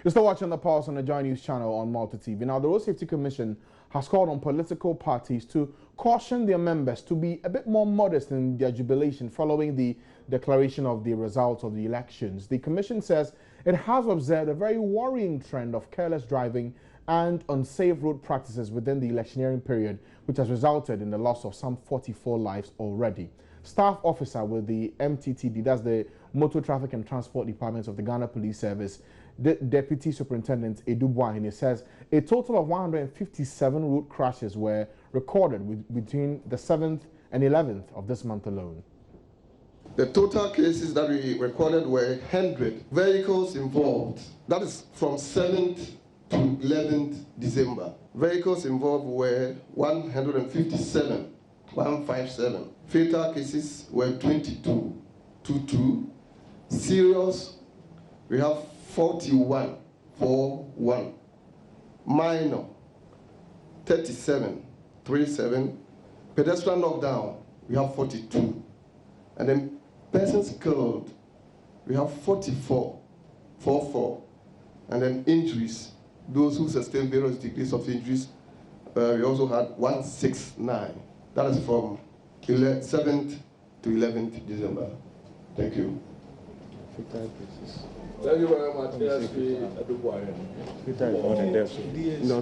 You're still watching The Pulse on the Joy News channel on Malta TV. Now, the Road Safety Commission has called on political parties to caution their members to be a bit more modest in their jubilation following the declaration of the results of the elections. The Commission says it has observed a very worrying trend of careless driving and unsafe road practices within the electioneering period, which has resulted in the loss of some 44 lives already. Staff officer with the MTTD, that's the Motor Traffic and Transport Department of the Ghana Police Service, the Deputy Superintendent Edu Boahene, says a total of 157 road crashes were recorded between the 7th and 11th of this month alone. The total cases that we recorded were 100 vehicles involved. That is from 7th to 11th December. Vehicles involved were 157. Fatal cases were 22. Serious, we have 41. Minor, 37. Pedestrian knockdown, we have 42. And then persons killed, we have 44. And then injuries, those who sustained various degrees of injuries, we also had 169. That is from 7th to 11th December. Thank you. Thank you very much. No.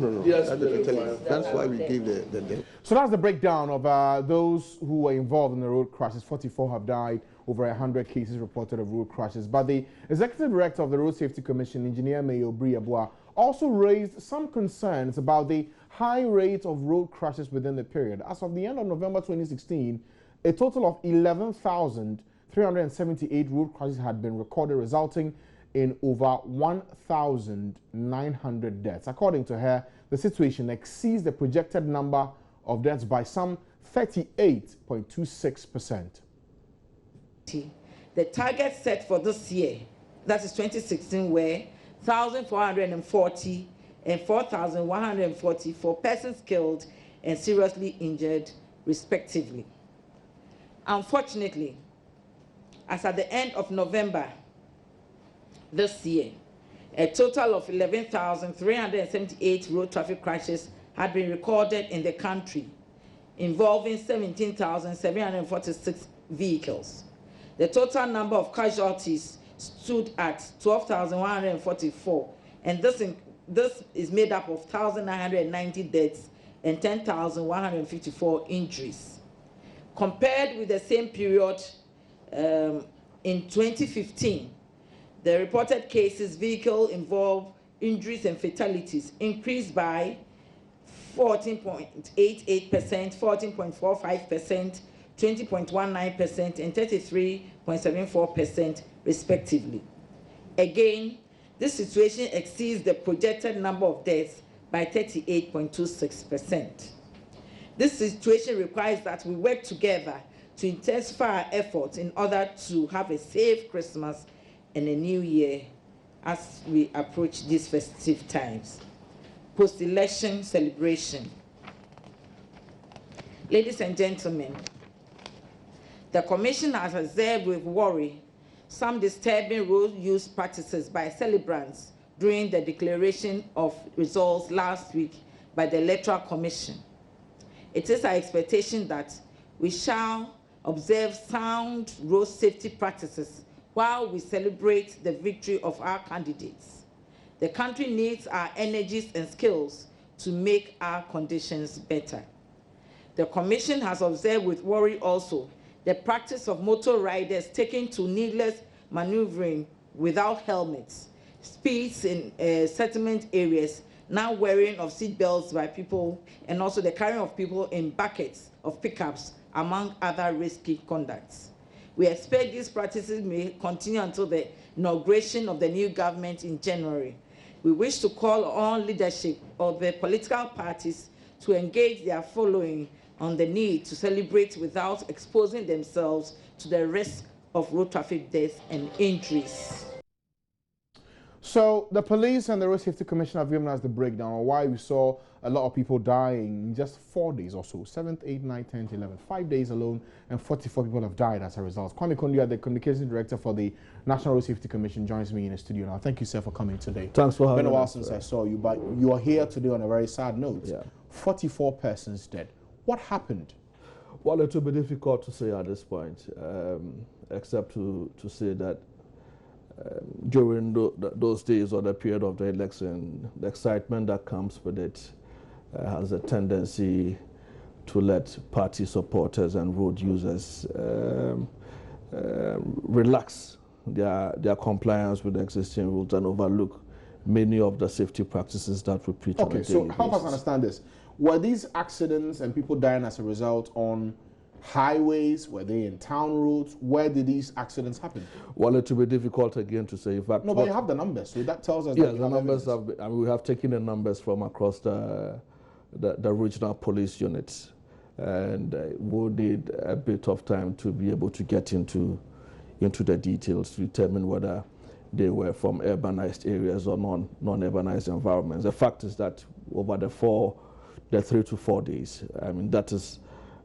That's why we gave the. So that's the breakdown of those who were involved in the road crashes. 44 have died, over 100 cases reported of road crashes. But the Executive Director of the Road Safety Commission, Engineer Mayo Briabua, also raised some concerns about the high rate of road crashes within the period. As of the end of November 2016, a total of 11,378 road crashes had been recorded, resulting in over 1,900 deaths. According to her, the situation exceeds the projected number of deaths by some 38.26%. The target set for this year, that is 2016, were 1,440 and 4,144 persons killed and seriously injured, respectively. Unfortunately, as at the end of November this year, a total of 11,378 road traffic crashes had been recorded in the country, involving 17,746 vehicles. The total number of casualties stood at 12,144, and this is made up of 1,990 deaths and 10,154 injuries. Compared with the same period in 2015, the reported cases, vehicle involved injuries and fatalities increased by 14.88%, 14.45%, 20.19%, and 33.74%, respectively. Again, this situation exceeds the projected number of deaths by 38.26%. This situation requires that we work together to intensify our efforts in order to have a safe Christmas and a new year as we approach these festive times. Post-election celebration. Ladies and gentlemen, the Commission has observed with worry some disturbing road use practices by celebrants during the declaration of results last week by the Electoral Commission. It is our expectation that we shall observe sound road safety practices while we celebrate the victory of our candidates. The country needs our energies and skills to make our conditions better. The Commission has observed with worry also the practice of motor riders taking to needless maneuvering without helmets, speeds in settlement areas, now wearing of seat belts by people, and also the carrying of people in buckets of pickups, among other risky conducts. We expect these practices may continue until the inauguration of the new government in January. We wish to call on leadership of the political parties to engage their following on the need to celebrate without exposing themselves to the risk of road traffic deaths and injuries. So the police and the Road Safety Commission have given us the breakdown on why we saw a lot of people dying in just 4 days or so. 7th, 8th, 9th, 10th, 11th. 5 days alone, and 44 people have died as a result. Kwame Kondia, the Communications Director for the National Road Safety Commission, joins me in the studio now. Thank you, sir, for coming today. Thanks for having me. It's been a while since I saw you, but you are here today on a very sad note. Yeah. 44 persons dead. What happened? Well, it will be difficult to say at this point, except to say that during those days or the period of the election, the excitement that comes with it has a tendency to let party supporters and road users relax their compliance with the existing rules and overlook many of the safety practices that we preach on a daily basis. Okay, so help us understand this. Were these accidents and people dying as a result on highways? Were they in town roads? Where did these accidents happen? Well, it will be difficult again to say. In fact, no, but you have the numbers, so that tells us. Yes, the numbers have. I mean, we have taken the numbers from across the regional police units, and we'll need a bit of time to be able to get into the details to determine whether they were from urbanized areas or non-urbanized environments. The fact is that over the 3 to 4 days, I mean, that is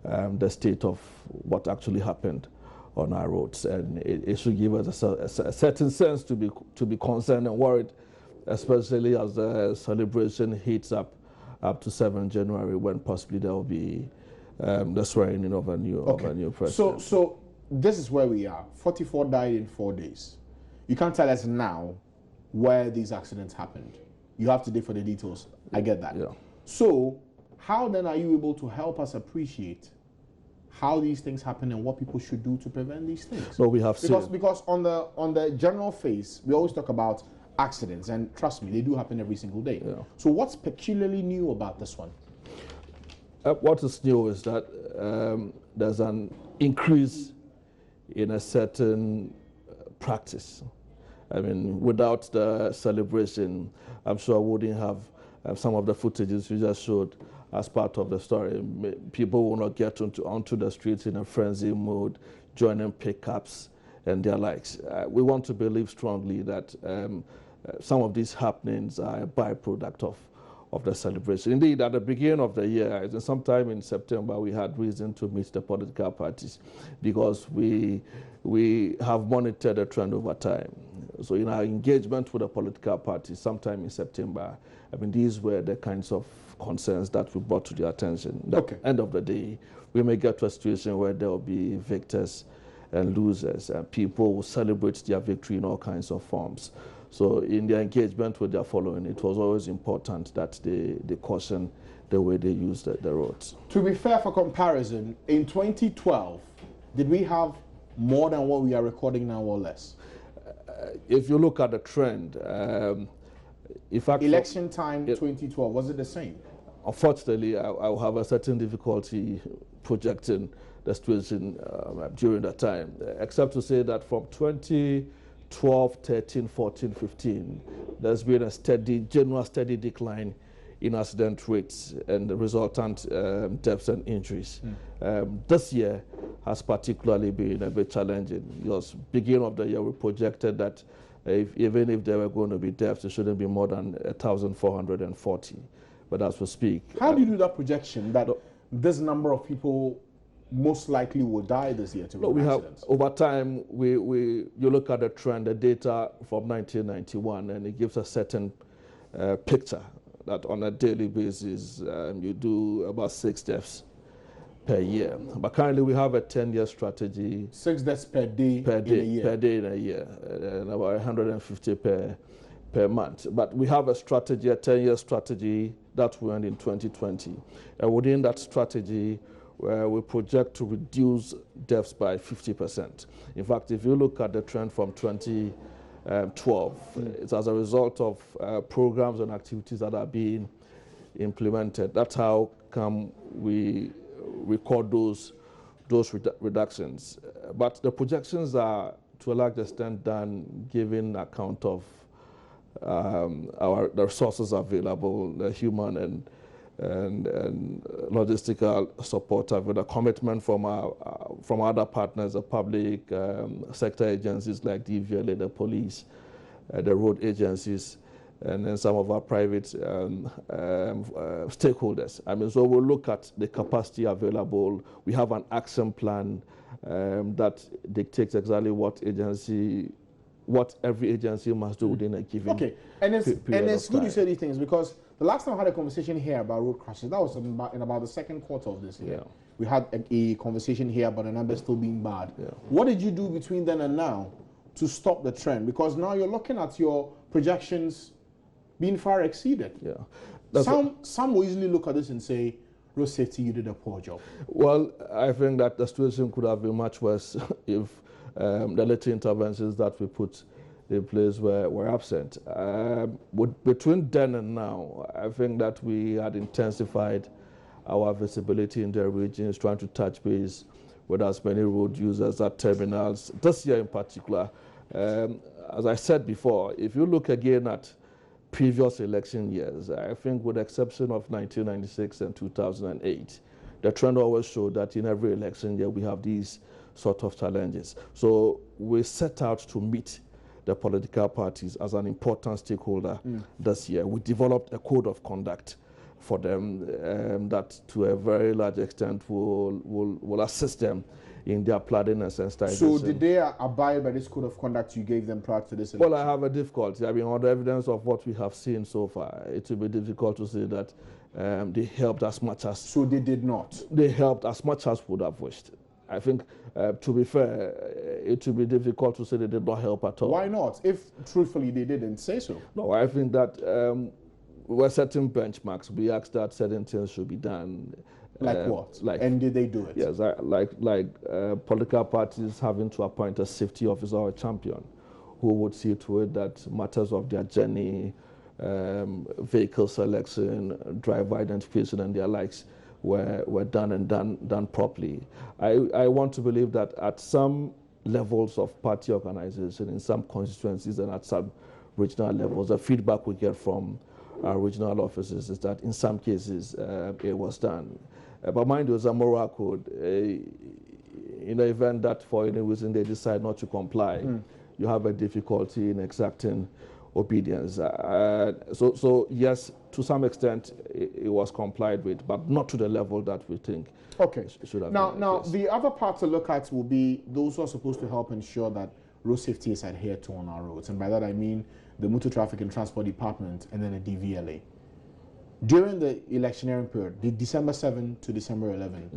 the state of what actually happened on our roads, and it should give us a certain sense to be concerned and worried, especially as the celebration heats up to 7 January, when possibly there will be the swearing in of a new president. So this is where we are. 44 died in 4 days. You can't tell us now where these accidents happened. You have to dig for the details. I get that. Yeah. So how then are you able to help us appreciate how these things happen and what people should do to prevent these things? No, we have because on the general face, we always talk about accidents, and trust me, they do happen every single day. Yeah. So what's peculiarly new about this one? What is new is that there's an increase in a certain practice. I mean, without the celebration, I'm sure I wouldn't have some of the footages you just showed as part of the story. People will not get onto the streets in a frenzy mode, joining pickups and their likes. We want to believe strongly that some of these happenings are a byproduct of the celebration. Indeed, at the beginning of the year, sometime in September, we had reason to meet the political parties because we have monitored the trend over time. So in our engagement with the political parties, sometime in September, I mean, these were the kinds of concerns that we brought to their attention. At the end of the day, we may get to a situation where there will be victors and losers, and people will celebrate their victory in all kinds of forms. So in their engagement with their following, it was always important that they caution the way they use the roads. To be fair, for comparison, in 2012, did we have more than what we are recording now or less? If you look at the trend, in fact, election time 2012, was it the same? Unfortunately, I will have a certain difficulty projecting the situation during that time, except to say that from 2012, 13, 14, 15, there's been a general steady decline in accident rates and the resultant deaths and injuries. This year has particularly been a bit challenging because beginning of the year we projected that even if there were going to be deaths, it shouldn't be more than 1,440. But as we speak... How do you do that projection that this number of people most likely will die this year to accidents? Over time, you look at the trend, the data from 1991, and it gives a certain picture that on a daily basis, you do about 6 deaths per year. But currently we have a 10-year strategy. 6 deaths per day in a year, and about 150 per month. But we have a strategy, a 10-year strategy that will end in 2020. And within that strategy, we project to reduce deaths by 50%. In fact, if you look at the trend from 2012, it's as a result of programs and activities that are being implemented. That's how come we record those reductions. But the projections are, to a large extent, done giving account of the resources available, the human and logistical support, with a commitment from other partners, the public sector agencies like DVLA, the police, the road agencies, and then some of our private stakeholders. I mean, so we'll look at the capacity available. We have an action plan that dictates exactly what every agency must do within a given Okay, and it's good time. you say these things, because the last time I had a conversation here about road crashes, that was in about the second quarter of this year. Yeah. We had a conversation here about the numbers still being bad. Yeah. What did you do between then and now to stop the trend? Because now you're looking at your projections being far exceeded. Yeah. Some will easily look at this and say, road safety, you did a poor job. Well, I think that the situation could have been much worse if the little interventions that we put in place were absent. Between then and now, I think that we had intensified our visibility in the regions, trying to touch base with as many road users at terminals. This year in particular, as I said before, if you look again at previous election years, I think with the exception of 1996 and 2008, the trend always showed that in every election year we have these sort of challenges. So we set out to meet the political parties as an important stakeholder this year. We developed a code of conduct for them that to a very large extent will assist them in their planning and sensitization. So did they abide by this code of conduct you gave them prior to this election? Well, I have a difficulty. I mean, on the evidence of what we have seen so far, it will be difficult to say that they helped as much as... So they did not? They helped as much as would have wished. I think, to be fair, it will be difficult to say they did not help at all. Why not? If truthfully they didn't say so. No, I think that were certain benchmarks. We asked that certain things should be done. Like what? And did they do it? Yes, political parties having to appoint a safety officer or a champion who would see to it that matters of their journey, vehicle selection, driver identification and their likes were done and done properly. I want to believe that at some levels of party organization, in some constituencies and at some regional levels, the feedback we get from our regional offices is that in some cases it was done. But mind you, as a moral code, in the event that for any reason they decide not to comply, you have a difficulty in exacting obedience. So yes, to some extent it was complied with, but not to the level that we think should have been. Now, the other part to look at will be those who are supposed to help ensure that road safety is adhered to on our roads. And by that I mean the Motor Traffic and Transport Department and then the DVLA. During the electioneering period, the December 7 to December 11,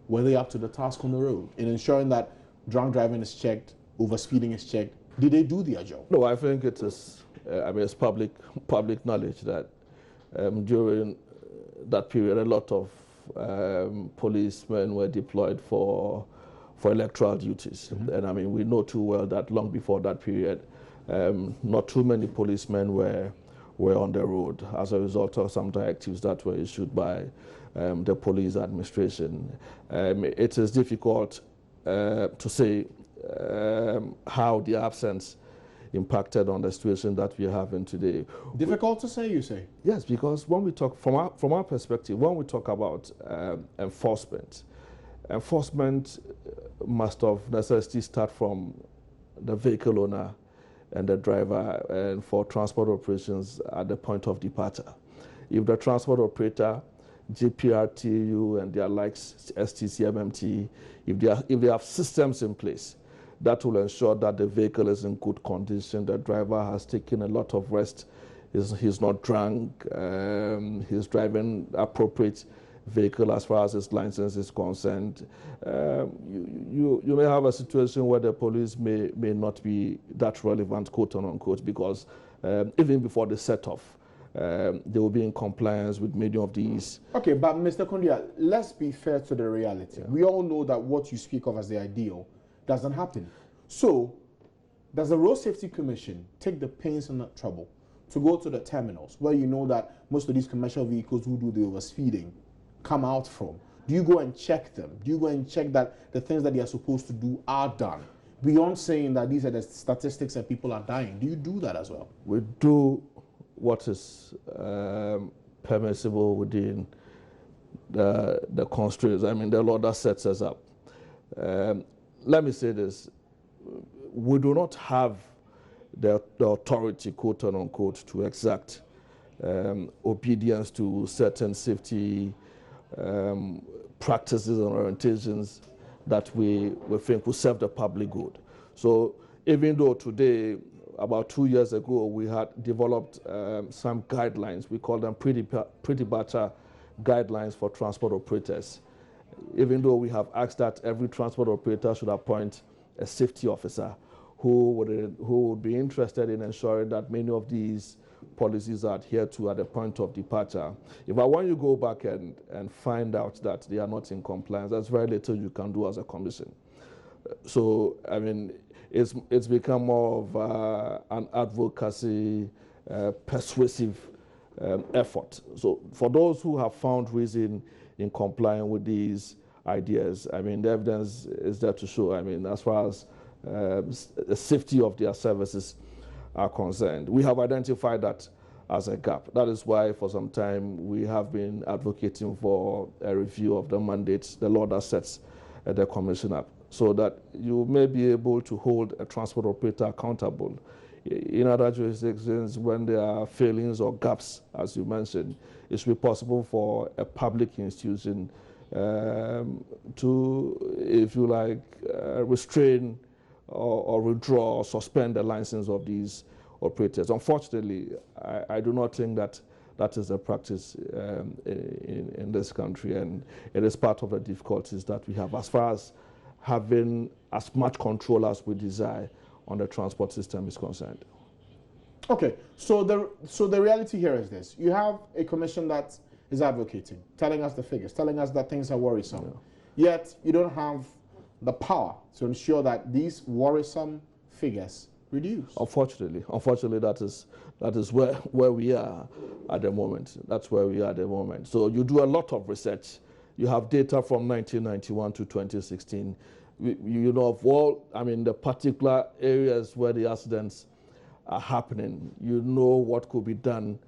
were they up to the task on the road in ensuring that drunk driving is checked, overspeeding is checked? Did they do their job? No, I think it is. It's public knowledge that during that period, a lot of policemen were deployed for electoral duties, and I mean we know too well that long before that period, not too many policemen were on the road as a result of some directives that were issued by the police administration. It is difficult to say how the absence impacted on the situation that we are having today. Difficult to say, you say? Yes, because when we talk, from our perspective, when we talk about enforcement must of necessity start from the vehicle owner and the driver, and for transport operations at the point of departure. If the transport operator, GPRTU and their likes, STC, MMT, if they have systems in place that will ensure that the vehicle is in good condition, the driver has taken a lot of rest, he's not drunk, he's driving appropriate vehicle as far as his license is concerned, you may have a situation where the police may not be that relevant, quote unquote, because even before the set off, they will be in compliance with many of these. Okay, but Mr. Kondia, let's be fair to the reality. We all know that what you speak of as the ideal doesn't happen. So, does the Road Safety Commission take the pains and the trouble to go to the terminals where you know that most of these commercial vehicles who do the overspeeding come out from? Do you go and check them? Do you go and check that the things that they are supposed to do are done? Beyond saying that these are the statistics and people are dying, do you do that as well? We do what is permissible within the constraints. I mean, the law that sets us up. Let me say this. We do not have the authority, quote unquote, to exact obedience to certain safety practices and orientations that we think will serve the public good. So even though today, about 2 years ago, we had developed some guidelines, we call them pretty better guidelines for transport operators. Even though we have asked that every transport operator should appoint a safety officer who would be interested in ensuring that many of these policies are adhered to at the point of departure. If I want you to go back and find out that they are not in compliance, there's very little you can do as a commission. So, I mean, it's become more of an advocacy, persuasive effort. So for those who have found reason in complying with these ideas, I mean, the evidence is there to show, I mean, as far as the safety of their services are concerned. We have identified that as a gap. That is why for some time we have been advocating for a review of the mandates, the law that sets the commission up, so that you may be able to hold a transport operator accountable. In other jurisdictions, when there are failings or gaps, as you mentioned, it should be possible for a public institution to, if you like, restrain or withdraw or suspend the license of these operators. Unfortunately, I do not think that that is the practice in this country, and it is part of the difficulties that we have as far as having as much control as we desire on the transport system is concerned. Okay, so the reality here is this. You have a commission that is advocating, telling us the figures, telling us that things are worrisome. Yeah. Yet you don't have the power to ensure that these worrisome figures reduce. Unfortunately, that is where we are at the moment. That's where we are at the moment. So you do a lot of research. You have data from 1991 to 2016. You know of all, I mean, the particular areas where the accidents are happening. You know what could be done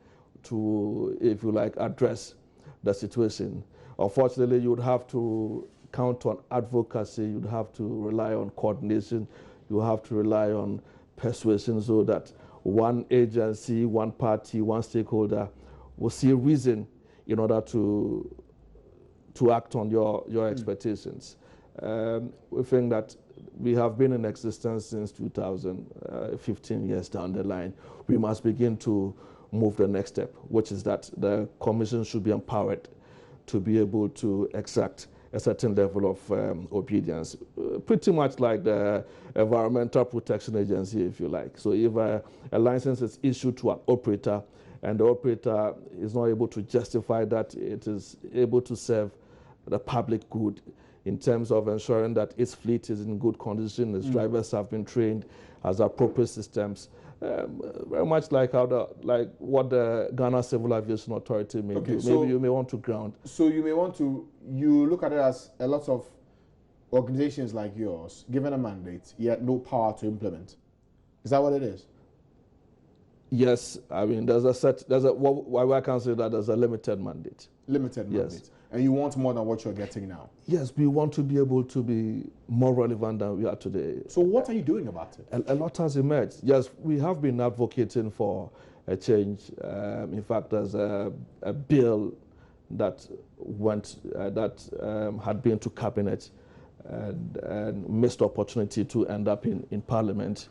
to, if you like, address the situation. Unfortunately, you would have to count on advocacy. You'd have to rely on coordination. You have to rely on persuasion, so that one agency, one party, one stakeholder will see a reason in order to act on your expectations. We think that we have been in existence since 2015 years down the line. We must begin to move the next step, which is that the commission should be empowered to be able to exact a certain level of obedience, pretty much like the Environmental Protection Agency, if you like. So if a license is issued to an operator and the operator is not able to justify that it is able to serve the public good in terms of ensuring that its fleet is in good condition, its drivers have been trained, has appropriate systems, very much like what the Ghana Civil Aviation Authority may do. So maybe you may want to ground. So you look at it as a lot of organizations like yours given a mandate, yet no power to implement. Is that what it is? Yes, I mean why I can say that there's a limited mandate. Limited mandate. Yes. And you want more than what you're getting now? Yes, we want to be able to be more relevant than we are today. So what are you doing about it? A lot has emerged. Yes, we have been advocating for a change. In fact, there's a bill that had been to cabinet and missed opportunity to end up in Parliament.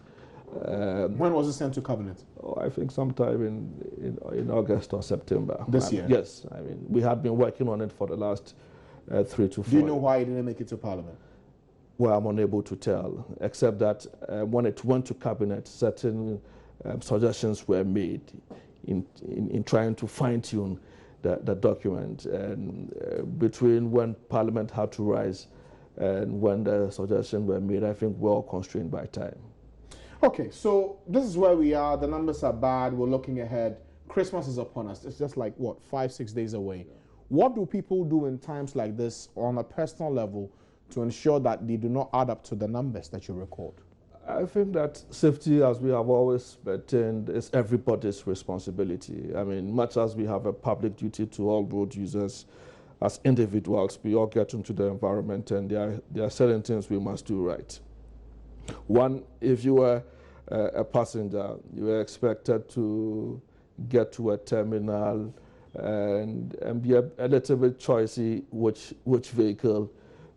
When was it sent to cabinet? I think sometime in August or September. This year? Yes. I mean, we had been working on it for the last 3 to 4 years. Do you know why it didn't make it to Parliament? Well, I'm unable to tell, except that when it went to cabinet, certain suggestions were made in trying to fine-tune the document. And between when Parliament had to rise and when the suggestions were made, I think we're all constrained by time. Okay, so this is where we are. The numbers are bad. We're looking ahead. Christmas is upon us. It's just like, what, 5-6 days away. Yeah. What do people do in times like this on a personal level to ensure that they do not add up to the numbers that you record? I think that safety, as we have always maintained, is everybody's responsibility. I mean, much as we have a public duty to all road users, as individuals, we all get into the environment, and there are certain things we must do right. One, if you are a passenger, you are expected to get to a terminal and be a little bit choosy which vehicle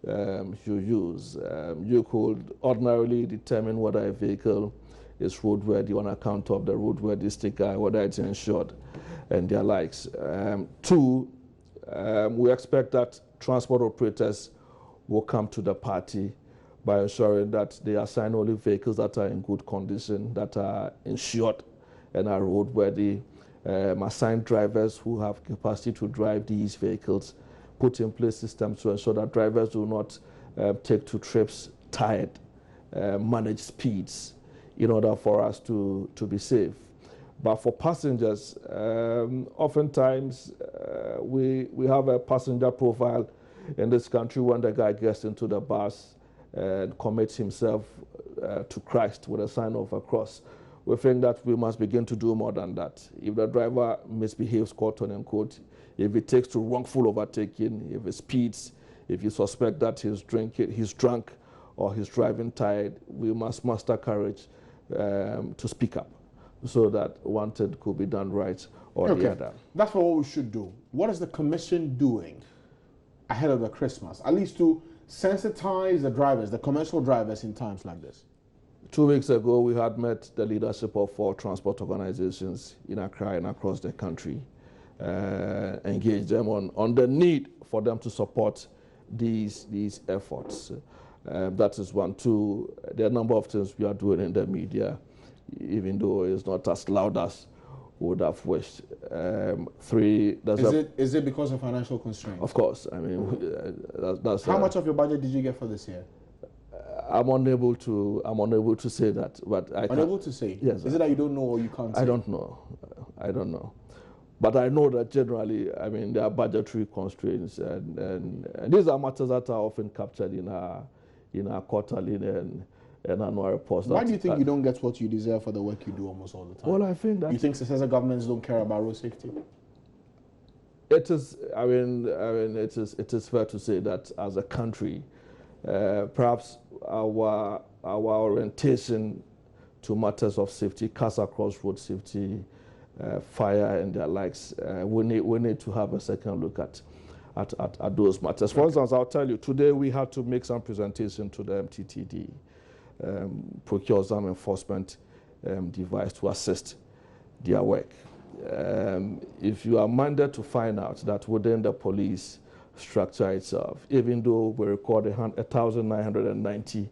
you use. You could ordinarily determine whether a vehicle is roadworthy on account of the roadworthy sticker, whether it's insured, and their likes. Two, we expect that transport operators will come to the party by ensuring that they assign only vehicles that are in good condition, that are insured and are roadworthy, assign drivers who have capacity to drive these vehicles, put in place systems to ensure that drivers do not take to trips tired, manage speeds in order for us to be safe. But for passengers, oftentimes we have a passenger profile in this country when the guy gets into the bus and commits himself to Christ with a sign of a cross. We think that we must begin to do more than that. If the driver misbehaves, quote unquote, if he takes to wrongful overtaking, if he speeds, if you suspect that he's drunk or he's driving tired, we must muster courage to speak up so that wanted could be done right or the other. That's what we should do. What is the commission doing ahead of the Christmas, at least to sensitize the drivers, the commercial drivers in times like this? 2 weeks ago, we had met the leadership of 4 transport organizations in Accra and across the country, engaged them on the need for them to support these efforts. That is one. 2, there are a number of things we are doing in the media, even though it's not as loud as we would have wished. 3, is it because of financial constraints? Of course. I mean, that's how much of your budget did you get for this year? I'm unable to say that, but I can. Unable to say? Yes. Is it that you don't know or you can't say? I don't know. I don't know. But I know that generally, I mean, there are budgetary constraints, and these are matters that are often captured in our quarterly and annual reports. Why do you think you don't get what you deserve for the work you do almost all the time? Well, I think that... You think successive governments don't care about road safety? It is, I mean, it is fair to say that as a country, perhaps our orientation to matters of safety cuts across road safety, fire and their likes. We need to have a second look at those matters. For instance, I'll tell you, today we had to make some presentation to the MTTD, procure some enforcement device to assist their work. If you are minded to find out that within the police structure itself, even though we recorded 1,990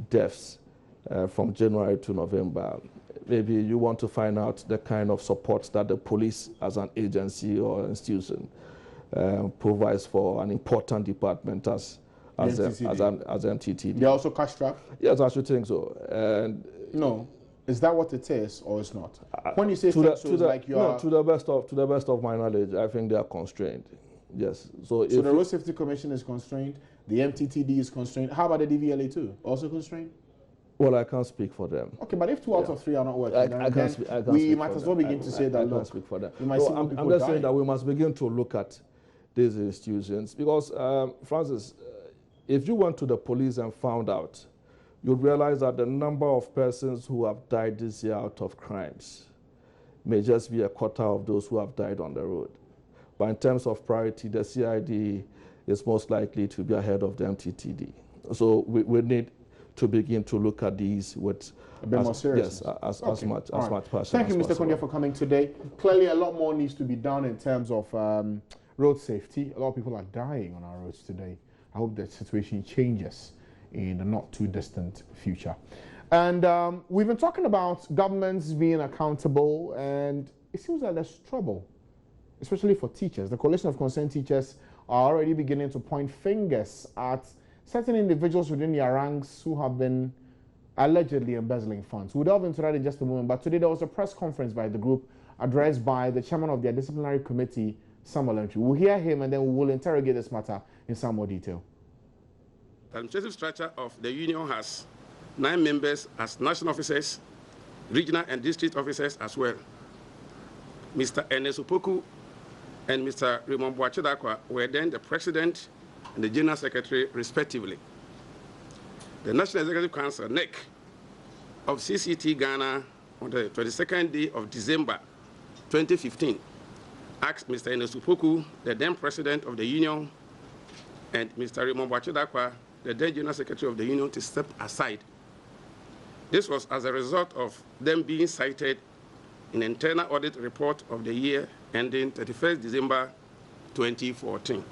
deaths from January to November, maybe you want to find out the kind of support that the police as an agency or institution provides for an important department as MTTD. They're also cash strapped? Yes, I should think so. And no. Is that what it is, or it's not? When you say to the best of my knowledge, I think they are constrained. Yes. So the Road Safety Commission is constrained. The MTTD is constrained. How about the DVLA too? Also constrained? Well, I can't speak for them. Okay, but if 2 out of 3 are not working, we might as well begin to say that. I can't speak for them. I'm just saying that we must begin to look at these institutions because, Francis, if you went to the police and found out, you'd realize that the number of persons who have died this year out of crimes may just be a quarter of those who have died on the road. But in terms of priority, the CID is most likely to be ahead of the MTTD. So we need to begin to look at these with a bit more seriousness. Yes, as much passion. Thank you, Mr. Kondia, for coming today. Clearly, a lot more needs to be done in terms of road safety. A lot of people are dying on our roads today. I hope that situation changes in the not too distant future. And we've been talking about governments being accountable, and it seems like there's trouble, especially for teachers. The Coalition of Concerned Teachers are already beginning to point fingers at certain individuals within their ranks who have been allegedly embezzling funds. We'll delve into that in just a moment, but today there was a press conference by the group addressed by the chairman of their disciplinary committee, Samuel Entry. We'll hear him and then we will interrogate this matter in some more detail. The administrative structure of the union has 9 members as national officers, regional and district officers as well. Mr. Ernest Opoku and Mr. Raymond Boachedakwa were then the president and the general secretary, respectively. The National Executive Council, NEC, of CCT Ghana on the 22nd day of December 2015 asked Mr. Ernest Opoku, the then president of the union, and Mr. Raymond Boakye Darkwa, the then general secretary of the union, to step aside. This was as a result of them being cited in an internal audit report of the year ending 31st December 2014.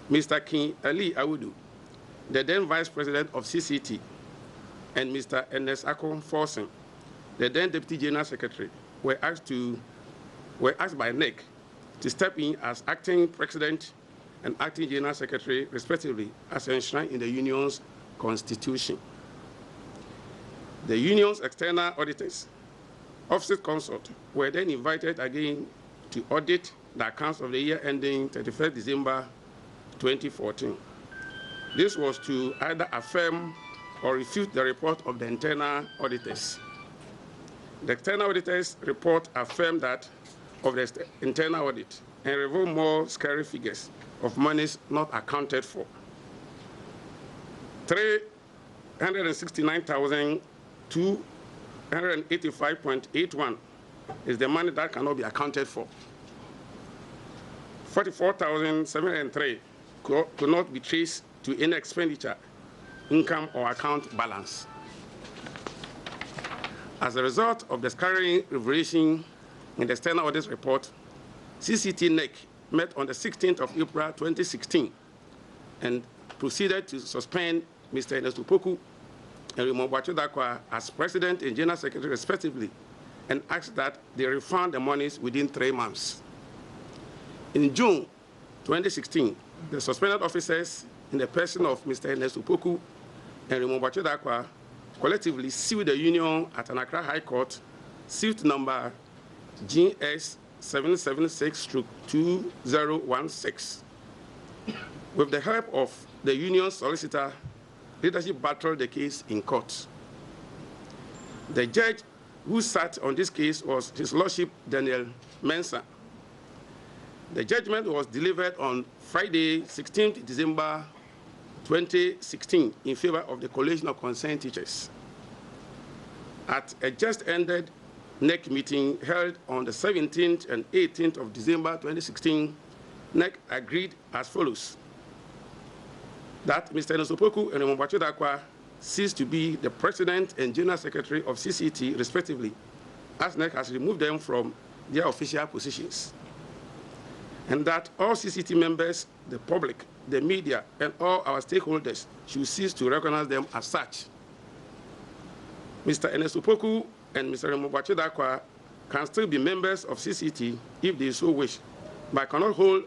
Mr. King Ali Awudu, the then vice president of CCT, and Mr. Ernest Akon Forsen, the then deputy general secretary, were asked by NEC to step in as acting president and acting general secretary, respectively, as enshrined in the union's constitution. The union's external auditors, Offset Consult, were then invited again to audit the accounts of the year ending 31st December 2014. This was to either affirm or refute the report of the internal auditors. The external auditors' report affirmed that of the internal audit and revealed more scary figures of monies not accounted for. 369,285.81 is the money that cannot be accounted for. 44,703 could not be traced to any expenditure, income, or account balance. As a result of the scary revelation in the external audit report, CCT NEC met on the 16th of April 2016 and proceeded to suspend Mr. Ernest Opoku and Raymond Boakye Darkwa as president and general secretary, respectively, and asked that they refund the monies within 3 months. In June 2016, the suspended officers, in the person of Mr. Ernest Opoku and Raymond Boakye Darkwa, collectively sued the union at an Accra High Court, suit number GS 776/2016. With the help of the union solicitor, leadership battled the case in court. The judge who sat on this case was His Lordship Daniel Mensah. The judgment was delivered on Friday, 16th December 2016, in favor of the Coalition of Concerned Teachers. At a just-ended NEC meeting held on the 17th and 18th of December 2016, NEC agreed as follows: that Mr. Ernest Opoku and Raymond Boakye Darkwa cease to be the president and general secretary of CCT, respectively, as NEC has removed them from their official positions, and that all CCT members, the public, the media, and all our stakeholders should cease to recognize them as such. Mr. Ernest Opoku and Mr. Raymond Boakye Darkwa can still be members of CCT if they so wish, but cannot hold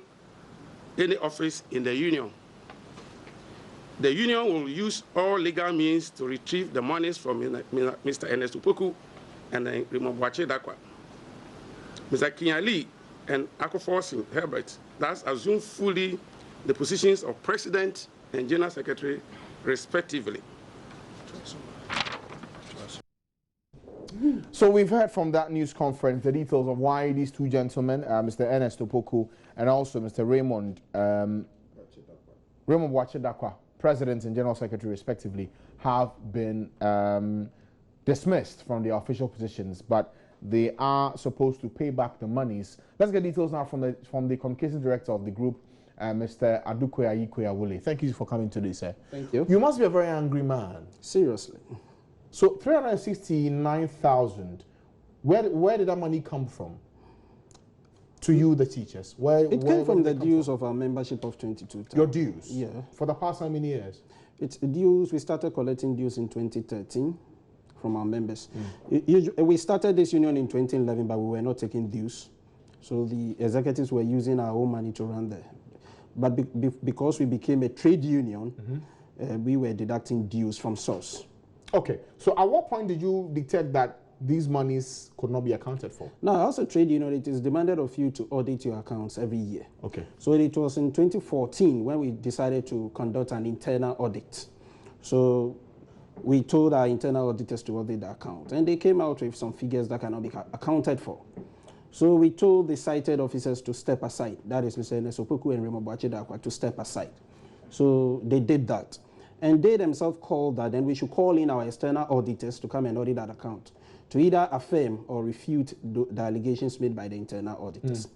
any office in the union. The union will use all legal means to retrieve the monies from Mr. Ernest Opoku and Raymond Boakye Darkwa. Mr. Kinyali and Akon Herbert thus assume fully the positions of president and general secretary, respectively. So we've heard from that news conference the details of why these two gentlemen, Mr. Ernest Opoku and also Mr. Raymond Boakye Darkwa, president and general secretary, respectively, have been dismissed from their official positions, but they are supposed to pay back the monies. Let's get details now from the communications director of the group, Mr. Adukwe Ayikwe Awole. Thank you for coming today, sir. Thank you. You must be a very angry man. Seriously. So 369,000, where did that money come from? To you, the teachers? It came from the dues of our membership of 22,000. Your dues? Yeah. For the past how many years? It's dues. We started collecting dues in 2013 from our members. We started this union in 2011, but we were not taking dues. So the executives were using our own money to run there. But because we became a trade union, we were deducting dues from source. Okay. So at what point did you detect that these monies could not be accounted for? Now, as a trade union, it is demanded of you to audit your accounts every year. Okay. So it was in 2014 when we decided to conduct an internal audit. So we told our internal auditors to audit the account, and they came out with some figures that cannot be accounted for. So we told the cited officers to step aside. That is Mr. Ernest Opoku and Raymond Boakye Darkwa to step aside. So they did that. And they themselves called that then we should call in our external auditors to come and audit that account, to either affirm or refute the allegations made by the internal auditors.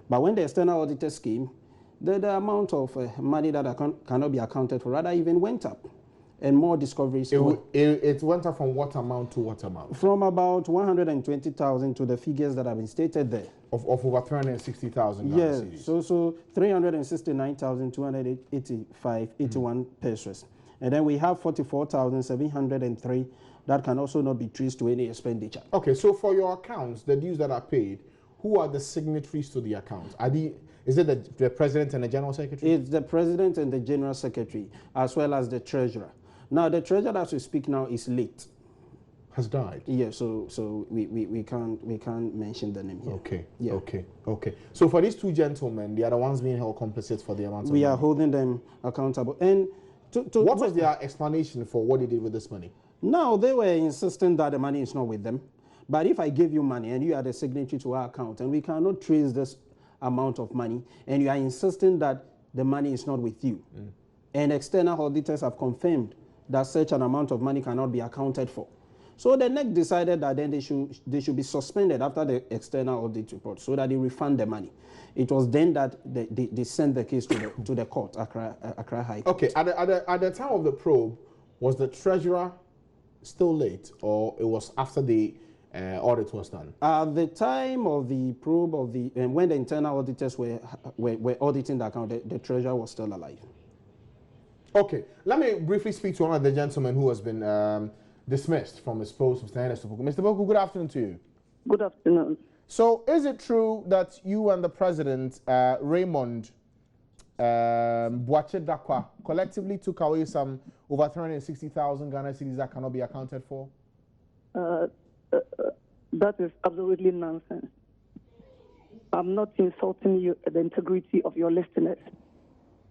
But when the external auditors came, the amount of money that cannot be accounted for rather even went up. And more discoveries. It went up from what amount to what amount? From about 120,000 to the figures that have been stated there. Of over 360,000. Yes, so 369,285.81 pesos. And then we have 44,703 that can also not be traced to any expenditure. Okay, so for your accounts, the dues that are paid, who are the signatories to the accounts? Is it the president and the general secretary? It's the president and the general secretary, as well as the treasurer. Now, the treasurer, as we speak now, is late. Has died? Yeah, so we can't mention the name here. Okay, yeah. okay. So for these two gentlemen, they are the ones being held complicit for the amount of money? We are holding them accountable. And what was their explanation for what they did with this money? No, they were insisting that the money is not with them. But if I give you money and you are the signatory to our account and we cannot trace this amount of money and you are insisting that the money is not with you, and external auditors have confirmed that such an amount of money cannot be accounted for. So the NEC decided that then they should be suspended after the external audit report so that they refund the money. It was then that they sent the case to the court, Accra High Court. Okay, at the time of the probe, was the treasurer still late, or it was after the audit was done? At the time of the probe when the internal auditors were auditing the account, the treasurer was still alive. Okay, let me briefly speak to one of the gentlemen who has been dismissed from his post, Mr. Enes Opoku. Mr. Opoku, good afternoon to you. Good afternoon. So, is it true that you and the president, Raymond Boache Dakwa, collectively took away some over 360,000 Ghana cedis that cannot be accounted for? That is absolutely nonsense. I'm not insulting you, the integrity of your listeners.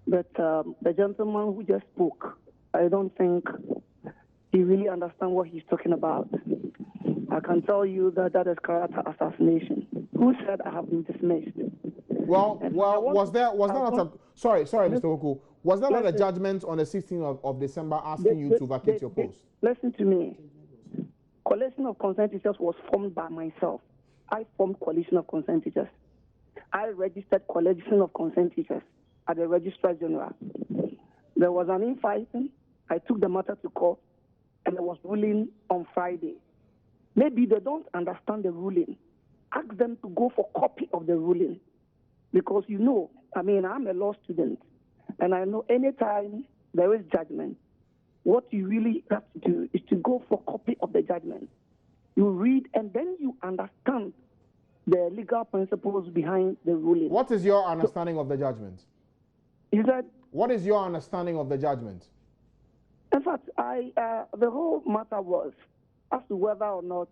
But the gentleman who just spoke, I don't think he really understands what he's talking about. I can tell you that is character assassination. Who said I have been dismissed? Was there not a... Sorry, Mr. Opoku. Was there not a judgment on the 16th of December asking you to vacate your post? Listen to me. Coalition of consent teachers was formed by myself. I formed Coalition of Consent Teachers. I registered Coalition of Consent Teachers at the Registrar General. There was an infighting. I took the matter to court, and there was ruling on Friday. Maybe they don't understand the ruling. Ask them to go for copy of the ruling. Because I'm a law student, and I know anytime there is judgment, what you really have to do is to go for copy of the judgment. You read, and then you understand the legal principles behind the ruling. What is your understanding of the judgment? What is your understanding of the judgment? In fact, the whole matter was as to whether or not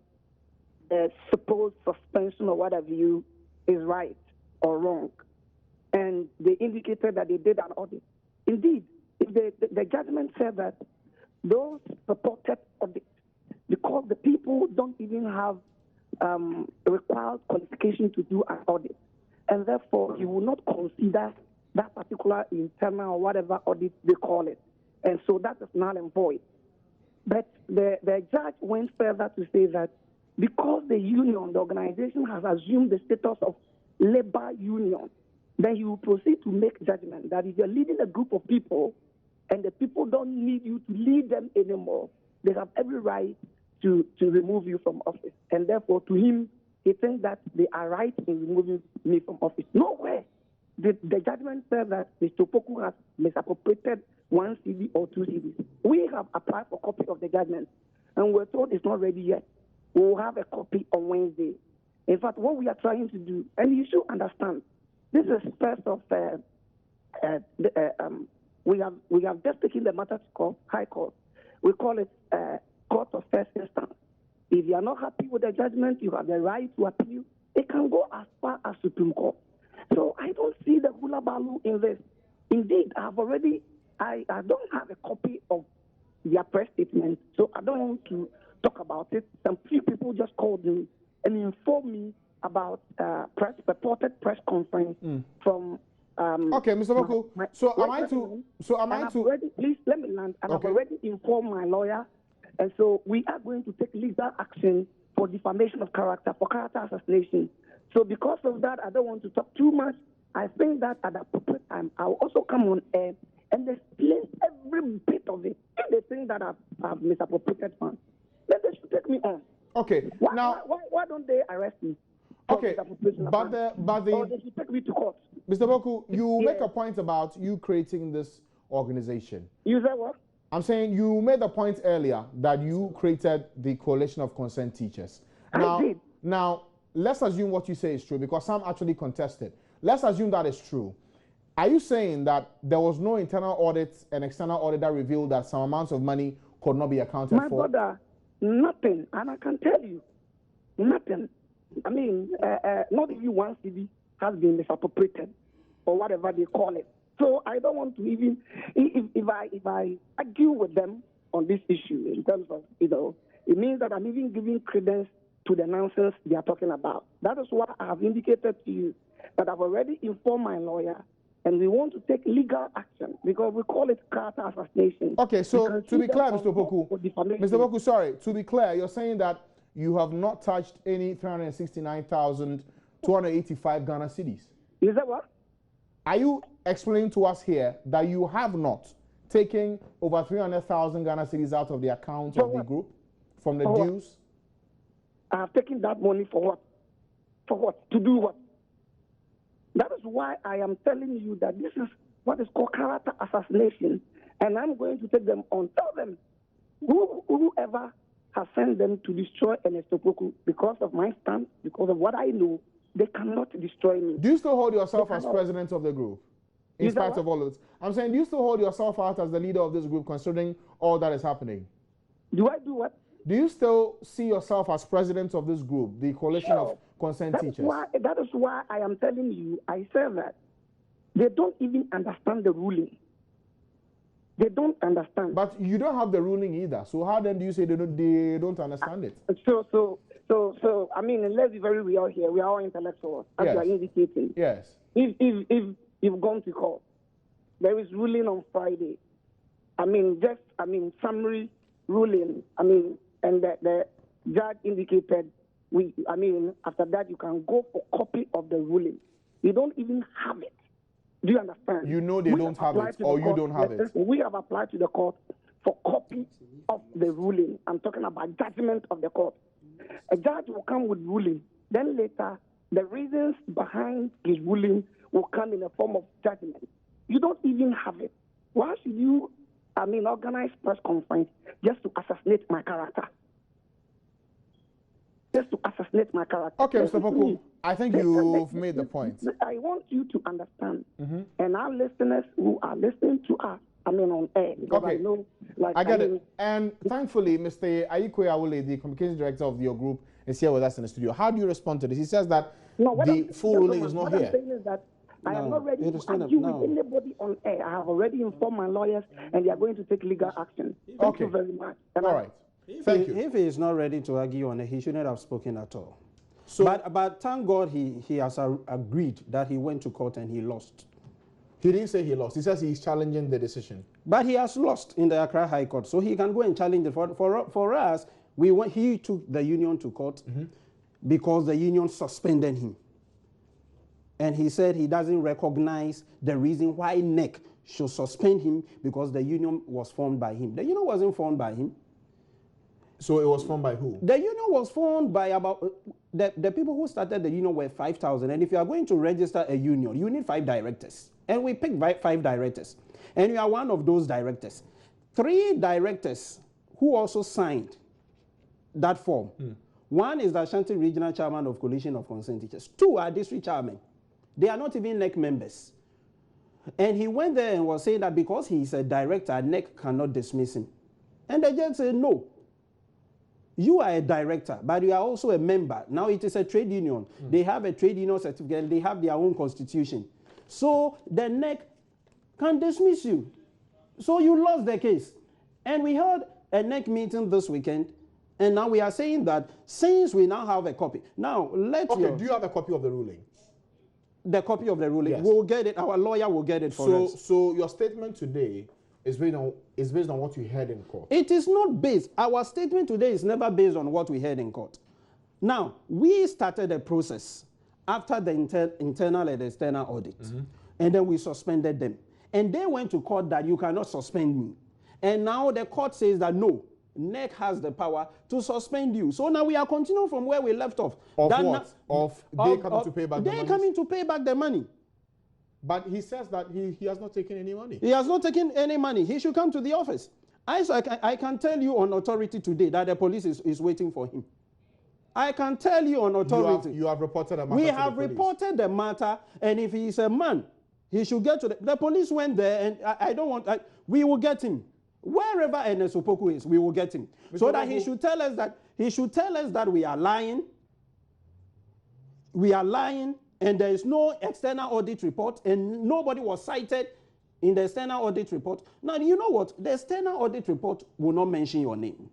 the supposed suspension or what have you is right or wrong. And they indicated that they did an audit. Indeed, the judgment said that those purported audits, because the people don't even have required qualification to do an audit, and therefore you will not consider that particular internal or whatever audit they call it. And so that is null and void. But the judge went further to say that because the union, the organization, has assumed the status of labor union, then he will proceed to make judgment that if you're leading a group of people and the people don't need you to lead them anymore, they have every right to remove you from office. And therefore, to him, he thinks that they are right in removing me from office. Nowhere. The judgment said that Mr. Opoku has misappropriated 1 CD or 2 CDs. We have applied for a copy of the judgment, and we're told it's not ready yet. We will have a copy on Wednesday. In fact, what we are trying to do, and you should understand, this is first of we have just taken the matter to court, High Court. We call it Court of First Instance. If you are not happy with the judgment, you have the right to appeal. It can go as far as Supreme Court. So I don't see the hula baloo in this. Indeed, I don't have a copy of their press statement, so I don't want to talk about it. Some few people just called me and informed me about purported press conference from Okay, Mr. Boku. So am I to? So am I to? Please let me land. And Okay. I've already informed my lawyer, and so we are going to take legal action for defamation of character, for character assassination. So because of that, I don't want to talk too much. I think that at the appropriate time, I'll also come on air and explain every bit of it. If they think that I've misappropriated funds, then they should take me on. Okay. Why don't they arrest me? Okay. But or they should take me to court. Mr. Boku, you make a point about you creating this organization. You said what? I'm saying you made the point earlier that you created the Coalition of Concerned Teachers. I did. Now, let's assume what you say is true because some actually contested. Let's assume that is true. Are you saying that there was no internal audit and external audit that revealed that some amounts of money could not be accounted My for? My brother, nothing. And I can tell you, nothing. I mean, not even one CD has been misappropriated or whatever they call it. So I don't want to even, if I argue with them on this issue in terms of, it means that I'm even giving credence to the nonsense they are talking about. That is why I have indicated to you that I've already informed my lawyer and we want to take legal action because we call it character assassination. Okay, so to be clear, Mr. Boku, sorry, to be clear, you're saying that you have not touched any 369,285 Ghana cedis. Is that what? Are you explaining to us here that you have not taken over 300,000 Ghana cedis out of the account of the group from the dues? I have taken that money for what? For what? To do what? That is why I am telling you that this is what is called character assassination, and I'm going to take them on. Tell them, whoever has sent them to destroy Ernest Opoku, because of my stand, because of what I know, they cannot destroy me. Do you still hold yourself as president of the group, in spite of all of this? I'm saying, do you still hold yourself out as the leader of this group, considering all that is happening? Do I do what? Do you still see yourself as president of this group, the Coalition of Concerned Teachers? That is why I am telling you, I say that they don't even understand the ruling. They don't understand. But you don't have the ruling either. So how then do you say they don't understand it? So, I mean, let's be very real here. We are all intellectuals, as you are indicating. Yes. If you've gone to court, there is ruling on Friday. Summary ruling. And the judge indicated, after that you can go for copy of the ruling. You don't even have it. Do you understand? You know they don't have it, or you don't have it. We have applied to the court for copy of the ruling. I'm talking about judgment of the court. A judge will come with ruling. Then later, the reasons behind his ruling will come in a form of judgment. You don't even have it. Why should you, organize press conference just to assassinate my character? Just to assassinate my character. Okay, Mr. Poku, I think you've made the point. I want you to understand, and our listeners who are listening to us, on air. Okay, I get it. And thankfully, Mr. Ayikwe Awole, the communications director of your group, is here with us in the studio. How do you respond to this? He says that the full ruling is not here. What I'm saying is that I am not ready to argue with anybody on air. I have already informed my lawyers, and they are going to take legal action. Thank you very much. All right. Thank you. If he is not ready to argue on it, he shouldn't have spoken at all. So, but thank God he has agreed that he went to court and he lost. He didn't say he lost. He says he's challenging the decision. But he has lost in the Accra High Court, so he can go and challenge it. For us, he took the union to court because the union suspended him. And he said he doesn't recognize the reason why NEC should suspend him because the union was formed by him. The union wasn't formed by him. So it was formed by who? The union was formed by about, the people who started the union were 5,000. And if you are going to register a union, you need 5 directors. And we picked 5 directors. And you are one of those directors. 3 directors who also signed that form. One is the Ashanti Regional Chairman of Coalition of Concerned Teachers. 2 are district chairmen. They are not even NEC members. And he went there and was saying that because he is a director, NEC cannot dismiss him. And the judge said, no. You are a director, but you are also a member. Now it is a trade union. They have a trade union certificate. They have their own constitution. So the NEC can dismiss you. So you lost the case. And we held a NEC meeting this weekend, and now we are saying that since we now have a copy. Now, do you have a copy of the ruling? the copy of the ruling. Yes. We'll get it. Our lawyer will get it for us. So your statement today is based on what you heard in court. It is not based. Our statement today is never based on what we heard in court. Now, we started a process after the internal and external audit, and then we suspended them. And they went to court that you cannot suspend me. And now the court says that no, NEC has the power to suspend you. So now we are continuing from where we left off. Of what? They coming to pay back the money? They coming to pay back the money. But he says that he has not taken any money. He has not taken any money. He should come to the office. I can tell you on authority today that the police is waiting for him. I can tell you on authority. You have reported the matter. We have reported the matter, and if he is a man, he should get to the police went there, and I don't want. We will get him wherever Ernest Opoku is. We will get him so that he should tell us that we are lying. We are lying, and there is no external audit report, and nobody was cited in the external audit report. Now you know what? The external audit report will not mention your name.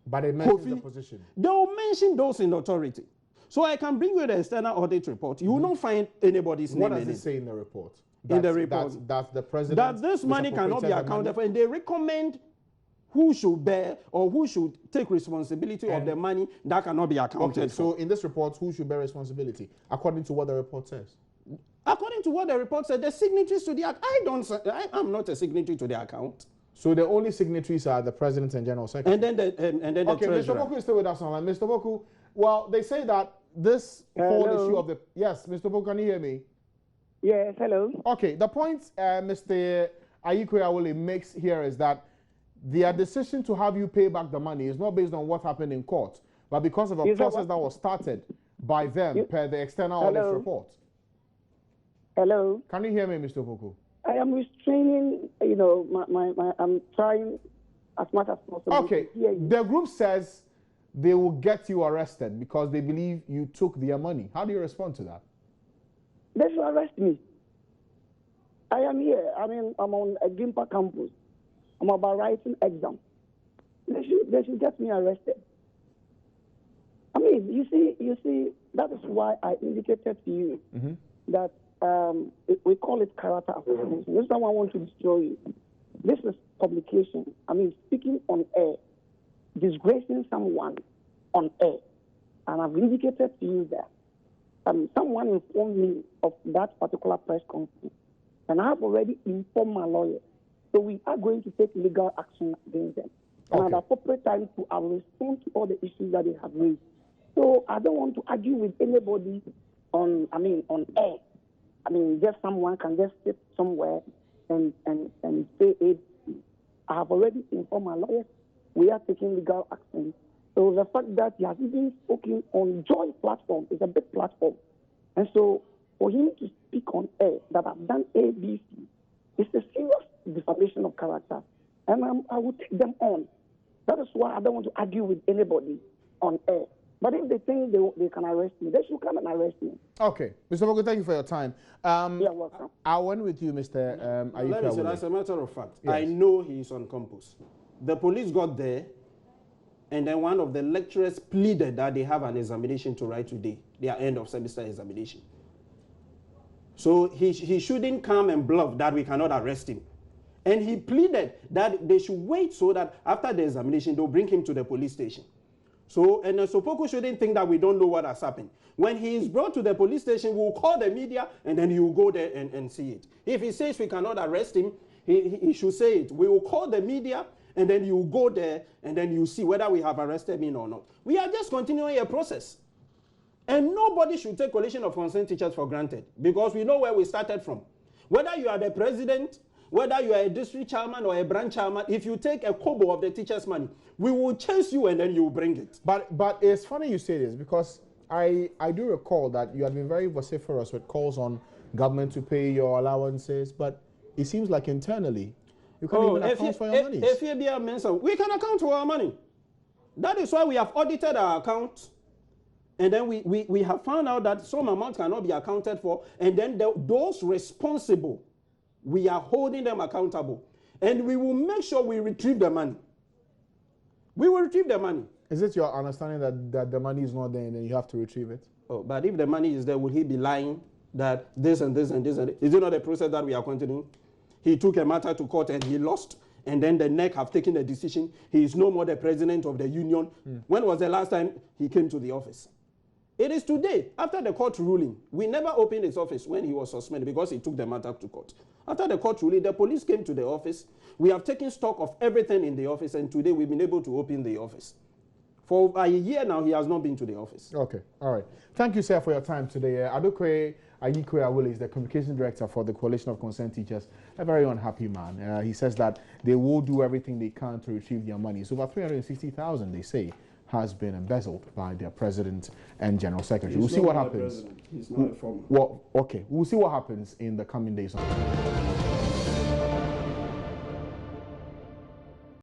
But they mention the position. They will mention those in authority. So I can bring you the external audit report. You will not find anybody's name in it. What does it say in the report? In the report. That the president... That this money cannot be accounted for. And they recommend who should bear or who should take responsibility of the money that cannot be accounted for. So in this report, who should bear responsibility? According to what the report says? According to what the report said, the signatories to the... I'm not a signatory to the account. So the only signatories are the president and general secretary. And then the treasurer. Mr. Boku is still with us online. Mr. Boku, well, they say that this whole issue of the... Yes, Mr. Boku, can you hear me? Yes, hello. Okay, the point Mr. Ayikwe Awole makes here is that their decision to have you pay back the money is not based on what happened in court, but because of a process that was started by them per the external audit report. Hello. Can you hear me, Mr. Boku? I am restraining, I'm trying as much as possible. Okay, the group says they will get you arrested because they believe you took their money. How do you respond to that? They should arrest me. I am here. I'm on a Gimpa campus. I'm about writing exam. They should get me arrested. You see, that is why I indicated to you that we call it character assassination. This is how I want to destroy you. This is publication. Speaking on air, disgracing someone on air. And I've indicated to you that someone informed me of that particular press conference. And I have already informed my lawyer. So we are going to take legal action against them. And at the appropriate time to respond to all the issues that they have raised. So I don't want to argue with anybody on air. Just someone can just sit somewhere and say it. I have already informed my lawyer. We are taking legal action. So the fact that he has even spoken on Joy platform is a big platform. And so for him to speak on air that I've done ABC, it's a serious defamation of character. And I will take them on. That is why I don't want to argue with anybody on air. But if they think they can arrest me, they should come and arrest me. Okay. Mr. Boku, thank you for your time. You're welcome. I went with you, Mr. Ayikwe. Let me say, as a matter of fact, yes. I know he is on campus. The police got there, and then one of the lecturers pleaded that they have an examination to write today, their end of semester examination. So he shouldn't come and bluff that we cannot arrest him. And he pleaded that they should wait so that after the examination, they'll bring him to the police station. So, and Opoku shouldn't think that we don't know what has happened. When he is brought to the police station, we'll call the media, and then he will go there and see it. If he says we cannot arrest him, he should say it. We will call the media, and then you go there, and then you see whether we have arrested him or not. We are just continuing a process. And nobody should take coalition of concerned teachers for granted, because we know where we started from. Whether you are the president, whether you are a district chairman or a branch chairman, if you take a kobo of the teachers' money, we will chase you and then you will bring it. But it's funny you say this, because I do recall that you had been very vociferous with calls on government to pay your allowances, but it seems like internally you can't even account for your money. We can account for our money. That is why we have audited our accounts, and then we have found out that some amounts cannot be accounted for, and then those responsible, we are holding them accountable. And we will make sure we retrieve the money. We will retrieve the money. Is it your understanding that the money is not there and then you have to retrieve it? Oh, but if the money is there, will he be lying that this and this and this and this? Is it not a process that we are continuing? He took a matter to court and he lost, and then the NEC have taken a decision. He is no more the president of the union. When was the last time he came to the office? It is today, after the court ruling. We never opened his office when he was suspended because he took the matter to court. After the court ruling, the police came to the office. We have taken stock of everything in the office, and today we've been able to open the office. For a year now, he has not been to the office. Okay, all right. Thank you, sir, for your time today. Adokwe Ayikwe Awole is the communication director for the Coalition of Concerned Teachers. A very unhappy man. He says that they will do everything they can to retrieve their money. So about 360,000, they say, has been embezzled by their president and general secretary. We'll see what happens. He's not a former. Well, okay, we'll see what happens in the coming days.